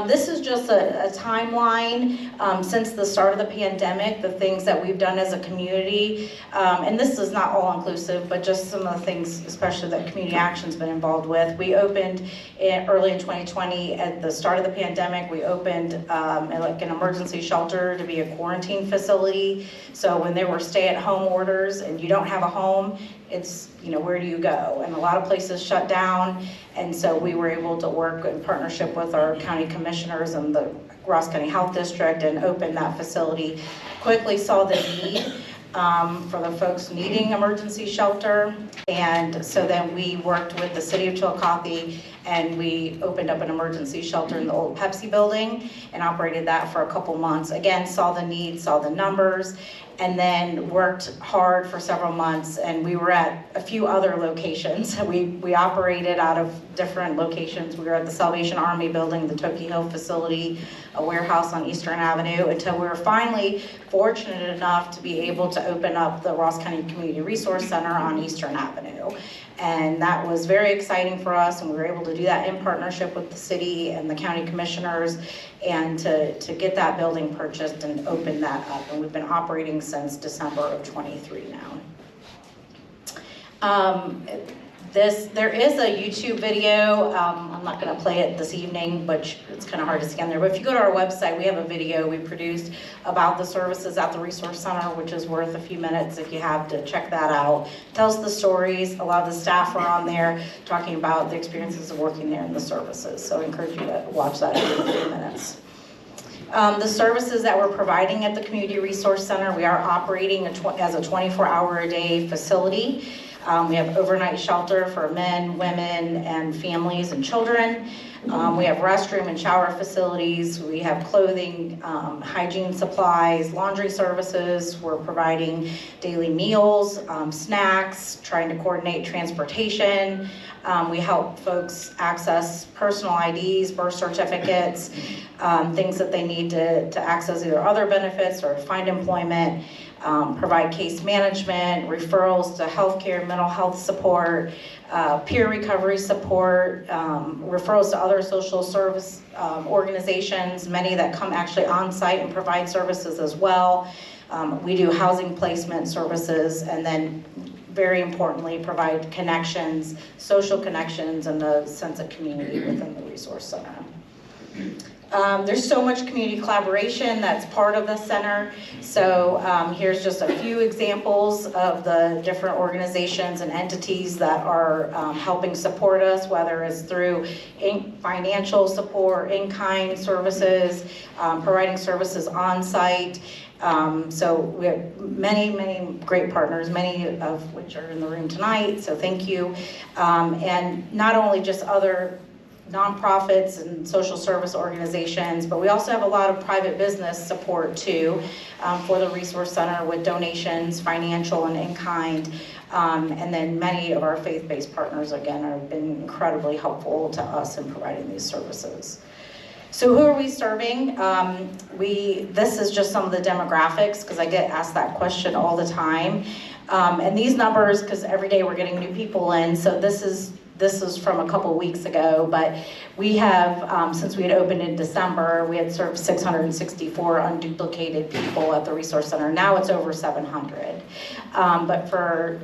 This is just a timeline since the start of the pandemic, the things that we've done as a community. And this is not all inclusive, but just some of the things, especially that Community Action's been involved with. We opened early in 2020, at the start of the pandemic, we opened like an emergency shelter to be a quarantine facility. So when there were stay-at-home orders and you don't have a home, it's, where do you go? And a lot of places shut down. And so we were able to work in partnership with our county commissioners and the Ross County Health District and open that facility. Quickly saw the need for the folks needing emergency shelter. And so then we worked with the city of Chillicothe and we opened up an emergency shelter in the old Pepsi building and operated that for a couple months. Again, saw the need, saw the numbers, and then worked hard for several months. And we were at a few other locations. We operated out of different locations. We were at the Salvation Army building, the Toki Hill facility, a warehouse on Eastern Avenue, until we were finally fortunate enough to be able to open up the Ross County Community Resource Center on Eastern Avenue. And that was very exciting for us, and we were able to do that in partnership with the city and the county commissioners, and to get that building purchased and open that up. And we've been operating since December of 23 now. There is a YouTube video. I'm not going to play it this evening, but it's kind of hard to see on there. But if you go to our website, we have a video we produced about the services at the Resource Center, which is worth a few minutes if you have to check that out. It tells the stories. A lot of the staff are on there talking about the experiences of working there and the services. So I encourage you to watch that in a few minutes. The services that we're providing at the Community Resource Center, we are operating as a 24-hour-a-day facility. We have overnight shelter for men, women, and families and children. We have restroom and shower facilities. We have clothing, hygiene supplies, laundry services. We're providing daily meals, snacks, trying to coordinate transportation. We help folks access personal IDs, birth certificates, things that they need to access either other benefits or find employment. Provide case management, referrals to healthcare, mental health support, peer recovery support, referrals to other social service organizations, many that come actually on site and provide services as well. We do housing placement services, and then very importantly, provide connections, social connections, and a sense of community within the Resource Center. There's so much community collaboration that's part of the center. So here's just a few examples of the different organizations and entities that are helping support us, whether it's through financial support, in-kind services, providing services on site. So we have many great partners, many of which are in the room tonight, so thank you. And not only just other nonprofits and social service organizations, but we also have a lot of private business support too for the Resource Center with donations, financial and in-kind. And then many of our faith-based partners, again, have been incredibly helpful to us in providing these services. So who are we serving? This is just some of the demographics, because I get asked that question all the time. And these numbers, because every day we're getting new people in, so this is from a couple weeks ago, but we have, since we had opened in December, we had served 664 unduplicated people at the Resource Center. Now it's over 700. But for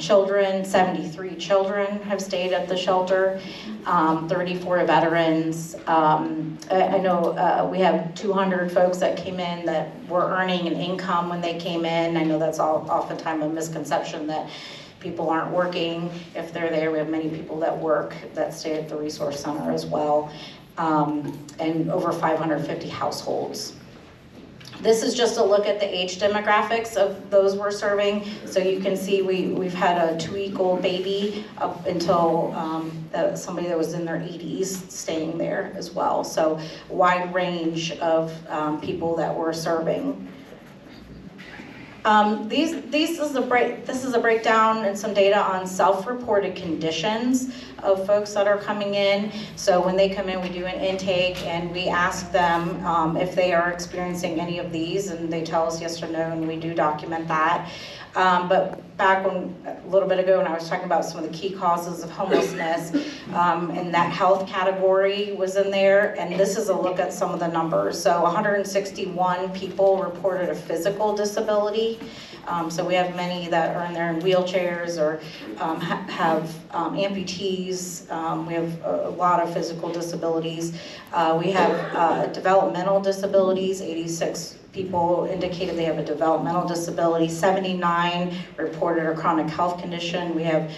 children, 73 children have stayed at the shelter, 34 veterans. I know we have 200 folks that came in that were earning an income when they came in. I know that's oftentimes a misconception that people aren't working if they're there. We have many people that work that stay at the Resource Center as well, and over 550 households. This is just a look at the age demographics of those we're serving. So you can see we've had a 2-week-old baby up until somebody that was in their 80s staying there as well. So a wide range of people that we're serving. This is a breakdown and some data on self-reported conditions of folks that are coming in. So when they come in, we do an intake and we ask them if they are experiencing any of these, and they tell us yes or no, and we do document that. But back when, a little bit ago when I was talking about some of the key causes of homelessness, and that health category was in there, and this is a look at some of the numbers. So 161 people reported a physical disability. So we have many that are in there in wheelchairs or have amputees. We have a lot of physical disabilities. We have developmental disabilities. 86 people indicated they have a developmental disability. 79 reported a chronic health condition. We have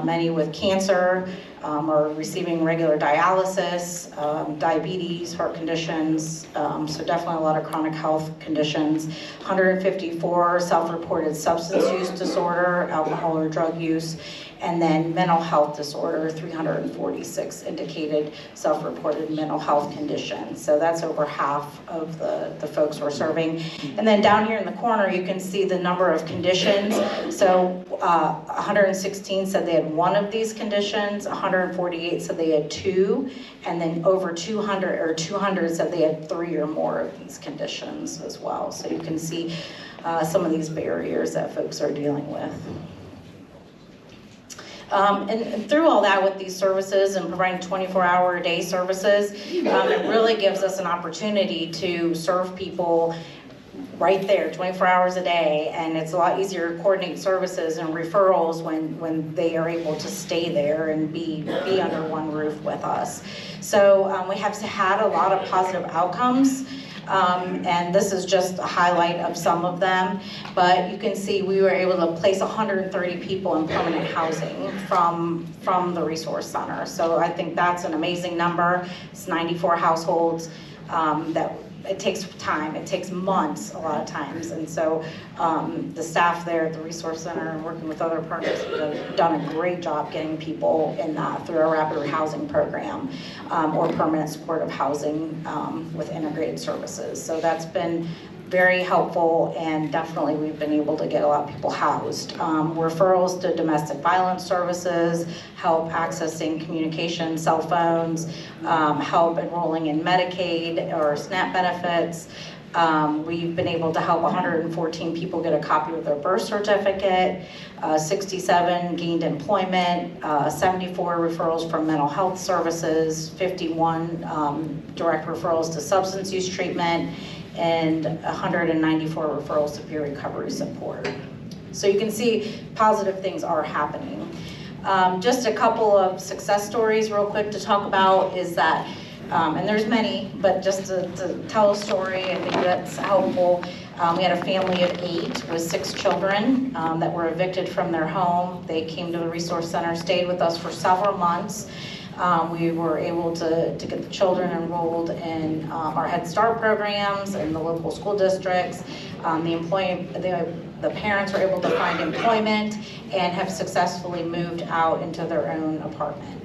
many with cancer or receiving regular dialysis, diabetes, heart conditions, so definitely a lot of chronic health conditions. 154 self-reported substance use disorder, alcohol or drug use, and then mental health disorder, 346 indicated self-reported mental health conditions. So that's over half of the folks we're serving. And then down here in the corner, you can see the number of conditions. So 116 said they had one of these conditions, 148 said they had two, and then over 200 said they had 3 or more of these conditions as well. So you can see some of these barriers that folks are dealing with. And through all that with these services and providing 24-hour a day services, it really gives us an opportunity to serve people right there, 24 hours a day, and it's a lot easier to coordinate services and referrals when they are able to stay there and be under one roof with us. So we have had a lot of positive outcomes. And this is just a highlight of some of them, but you can see we were able to place 130 people in permanent housing from the resource center. So I think that's an amazing number. It's 94 households that it takes time, it takes months a lot of times, and so the staff there at the resource center and working with other partners have done a great job getting people in that through our rapid rehousing program or permanent supportive housing with integrated services. So that's been very helpful, and definitely we've been able to get a lot of people housed. Referrals to domestic violence services, help accessing communication, cell phones, help enrolling in Medicaid or SNAP benefits. We've been able to help 114 people get a copy of their birth certificate, 67 gained employment, 74 referrals from mental health services, 51 direct referrals to substance use treatment, and 194 referrals to peer recovery support. So you can see positive things are happening. Just a couple of success stories real quick to talk about is that, and there's many, but just to tell a story, I think that's helpful. We had a family of 8 with 6 children that were evicted from their home. They came to the resource center, stayed with us for several months. We were able to get the children enrolled in our Head Start programs in the local school districts. The parents were able to find employment and have successfully moved out into their own apartment.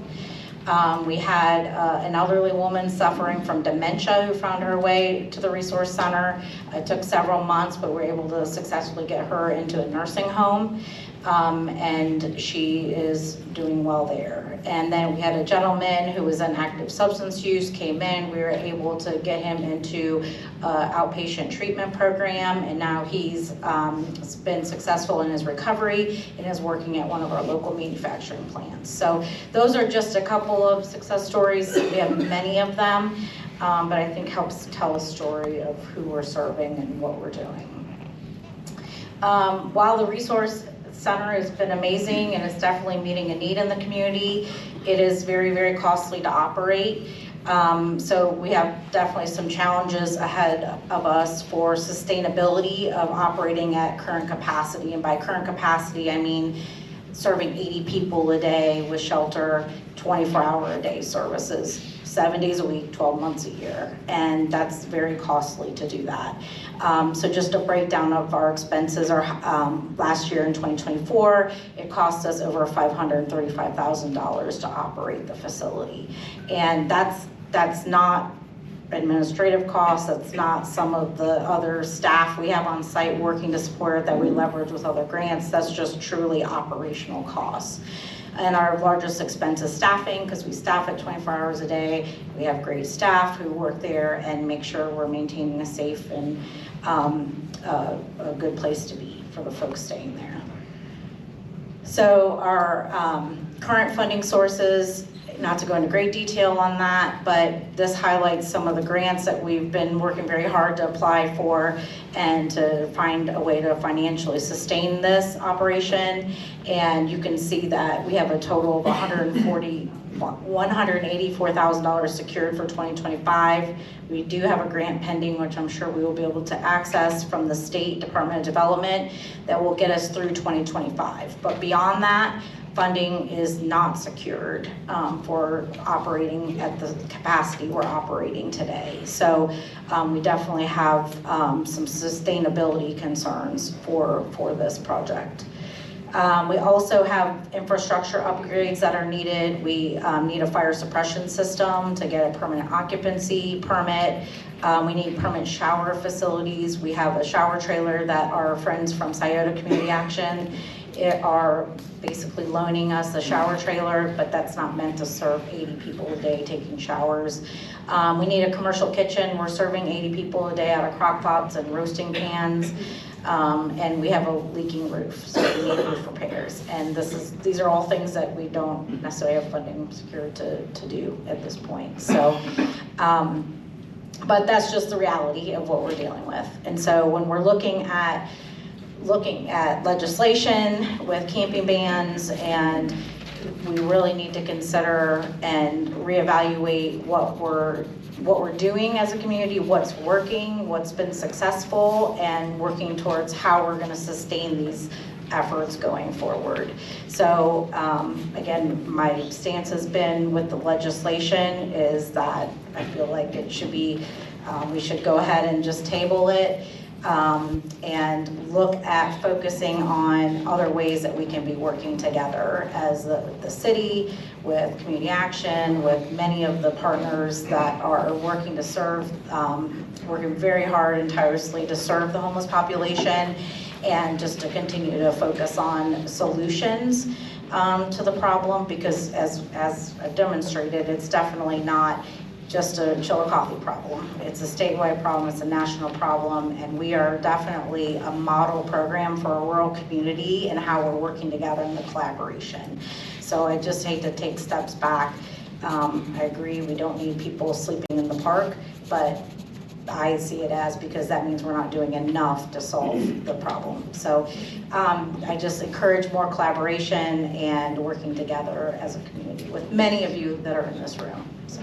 We had an elderly woman suffering from dementia who found her way to the resource center. It took several months, but we were able to successfully get her into a nursing home. And she is doing well there. And then we had a gentleman who was in active substance use, came in, we were able to get him into outpatient treatment program, and now he's been successful in his recovery and is working at one of our local manufacturing plants. So those are just a couple of success stories. We have many of them, but I think helps tell a story of who we're serving and what we're doing. While the resource center has been amazing and it's definitely meeting a need in the community, it is very, very costly to operate. So we have definitely some challenges ahead of us for sustainability of operating at current capacity. And by current capacity, I mean serving 80 people a day with shelter, 24-hour-a-day services, 7 days a week, 12 months a year. And that's very costly to do that. So just a breakdown of our expenses, last year in 2024, it cost us over $535,000 to operate the facility. And that's not administrative costs, that's not some of the other staff we have on site working to support it that we leverage with other grants, that's just truly operational costs. And our largest expense is staffing, because we staff it 24 hours a day. We have great staff who work there and make sure we're maintaining a safe and a good place to be for the folks staying there. So our current funding sources, not to go into great detail on that, but this highlights some of the grants that we've been working very hard to apply for and to find a way to financially sustain this operation. And you can see that we have a total of $184,000 secured for 2025. We do have a grant pending, which I'm sure we will be able to access from the State Department of Development that will get us through 2025. But beyond that, funding is not secured for operating at the capacity we're operating today. So we definitely have some sustainability concerns for this project. We also have infrastructure upgrades that are needed. We need a fire suppression system to get a permanent occupancy permit. We need permanent shower facilities. We have a shower trailer that our friends from Scioto Community Action are basically loaning us a shower trailer, but that's not meant to serve 80 people a day taking showers. We need a commercial kitchen. We're serving 80 people a day out of crock pots and roasting pans. And we have a leaking roof, so we need roof repairs. And these are all things that we don't necessarily have funding secured to do at this point. So, but that's just the reality of what we're dealing with. And so when we're looking at legislation with camping bans, and we really need to consider and reevaluate what we're doing as a community, what's working, what's been successful, and working towards how we're going to sustain these efforts going forward. So again, my stance has been with the legislation is that I feel like it should be, we should go ahead and just table it. And look at focusing on other ways that we can be working together as the city, with community action, with many of the partners that are working to serve, working very hard and tirelessly to serve the homeless population, and just to continue to focus on solutions to the problem, because as I've demonstrated, it's definitely not just a Chillicothe problem. It's a statewide problem, it's a national problem, and we are definitely a model program for a rural community and how we're working together in the collaboration. So I just hate to take steps back. I agree we don't need people sleeping in the park, but I see it as because that means we're not doing enough to solve the problem. So I just encourage more collaboration and working together as a community with many of you that are in this room. So.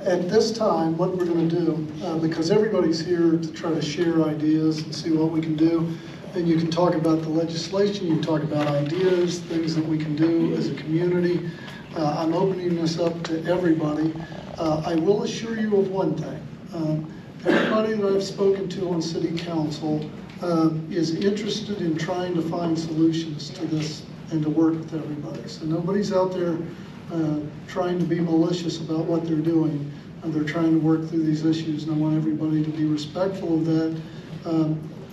At this time, what we're going to do, because everybody's here to try to share ideas and see what we can do, and you can talk about the legislation, you can talk about ideas, things that we can do as a community. I'm opening this up to everybody. I will assure you of one thing. Everybody that I've spoken to on City Council is interested in trying to find solutions to this and to work with everybody. So nobody's out there trying to be malicious about what they're doing. They're trying to work through these issues, and I want everybody to be respectful of that.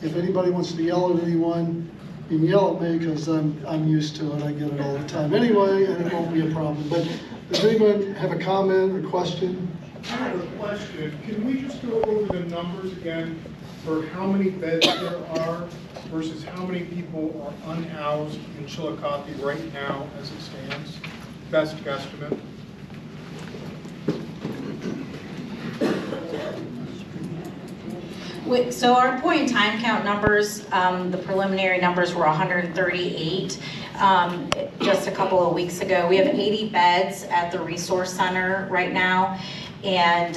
If anybody wants to yell at anyone, you can yell at me because I'm used to it. I get it all the time anyway, and it won't be a problem. But does anyone have a comment or question? I have a question. Can we just go over the numbers again for how many beds there are versus how many people are unhoused in Chillicothe right now as it stands? Best guesstimate. So our point in time count numbers, the preliminary numbers were 138 just a couple of weeks ago. We have 80 beds at the resource center right now. And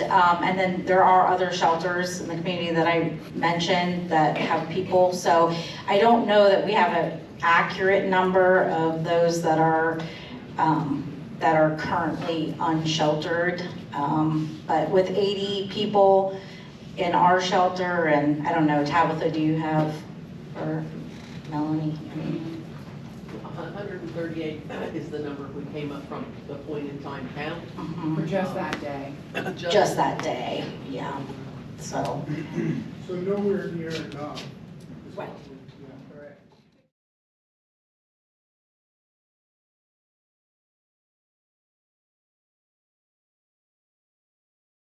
then there are other shelters in the community that I mentioned that have people. So I don't know that we have an accurate number of those that are currently unsheltered. But with 80 people in our shelter, and I don't know, Tabitha, do you have, or Melanie? 138 is the number we came up from the point in time count. For just that day. Just that day, yeah. So So nowhere near enough. Right.